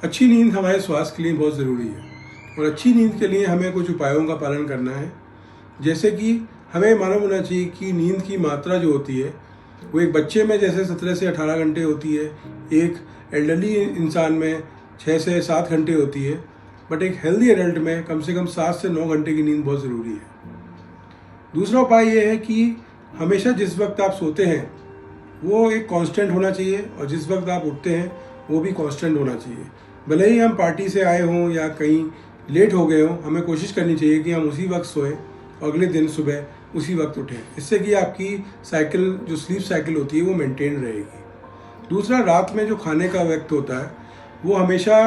अच्छी नींद हमारे स्वास्थ्य के लिए बहुत ज़रूरी है और अच्छी नींद के लिए हमें कुछ उपायों का पालन करना है। जैसे कि हमें मालूम होना चाहिए कि नींद की मात्रा जो होती है वो एक बच्चे में जैसे 17 से 18 घंटे होती है, एक एल्डरली इंसान में 6 से 7 घंटे होती है, बट एक हेल्दी एडल्ट में कम से कम 7 से 9 घंटे की नींद बहुत ज़रूरी है। दूसरा उपाय ये है कि हमेशा जिस वक्त आप सोते हैं वो एक कांस्टेंट होना चाहिए और जिस वक्त आप उठते हैं वो भी कांस्टेंट होना चाहिए। भले ही हम पार्टी से आए हों या कहीं लेट हो गए हों, हमें कोशिश करनी चाहिए कि हम उसी वक्त सोएं और अगले दिन सुबह उसी वक्त उठें। इससे कि आपकी साइकिल जो स्लीप साइकिल होती है वो मेंटेन रहेगी। दूसरा, रात में जो खाने का वक्त होता है वो हमेशा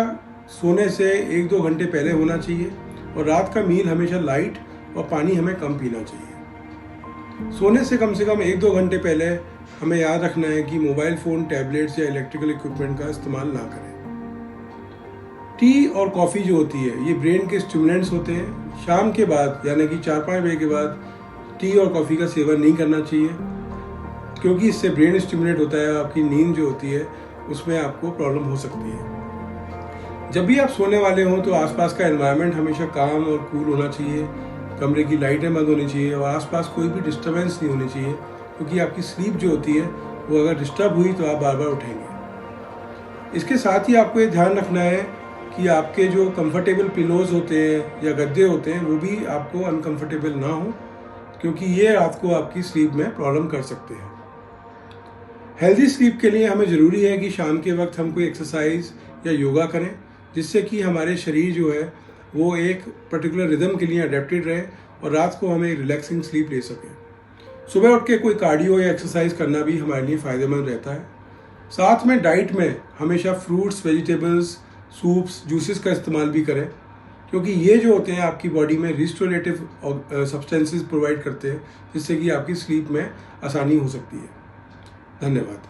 सोने से 1-2 घंटे पहले होना चाहिए और रात का मील हमेशा लाइट और पानी हमें कम पीना चाहिए। सोने से कम 1-2 घंटे पहले हमें याद रखना है कि मोबाइल फ़ोन, टैबलेट्स या इलेक्ट्रिकल इक्विपमेंट का इस्तेमाल ना करें। टी और कॉफ़ी जो होती है ये ब्रेन के स्टिमुलेंट्स होते हैं। शाम के बाद यानी कि 4-5 बजे के बाद टी और कॉफ़ी का सेवन नहीं करना चाहिए, क्योंकि इससे ब्रेन स्टिमुलेट होता है, आपकी नींद जो होती है उसमें आपको प्रॉब्लम हो सकती है। जब भी आप सोने वाले हों तो आसपास का एनवायरनमेंट हमेशा काम और कूल होना चाहिए, कमरे की लाइटें बंद होनी चाहिए और आसपास कोई भी डिस्टर्बेंस नहीं होनी चाहिए, क्योंकि आपकी स्लीप जो होती है वो अगर डिस्टर्ब हुई तो आप बार बार उठेंगे। इसके साथ ही आपको ये ध्यान रखना है कि आपके जो कंफर्टेबल पिलोज होते हैं या गद्दे होते हैं वो भी आपको अनकंफर्टेबल ना हो, क्योंकि ये रात को आपकी स्लीप में प्रॉब्लम कर सकते हैं। हेल्दी स्लीप के लिए हमें ज़रूरी है कि शाम के वक्त हम कोई एक्सरसाइज या योगा करें, जिससे कि हमारे शरीर जो है वो एक पर्टिकुलर रिदम के लिए अडेप्टेड रहे और रात को हमें रिलैक्सिंग स्लीप ले सकें। सुबह उठ के कोई कार्डियो या एक्सरसाइज करना भी हमारे लिए फ़ायदेमंद रहता है। साथ में डाइट में हमेशा फ्रूट्स, वेजिटेबल्स, सूप्स, जूसेस का इस्तेमाल भी करें, क्योंकि ये जो होते हैं आपकी बॉडी में रिस्टोरेटिव सब्सटेंसेस प्रोवाइड करते हैं, जिससे कि आपकी स्लीप में आसानी हो सकती है। धन्यवाद।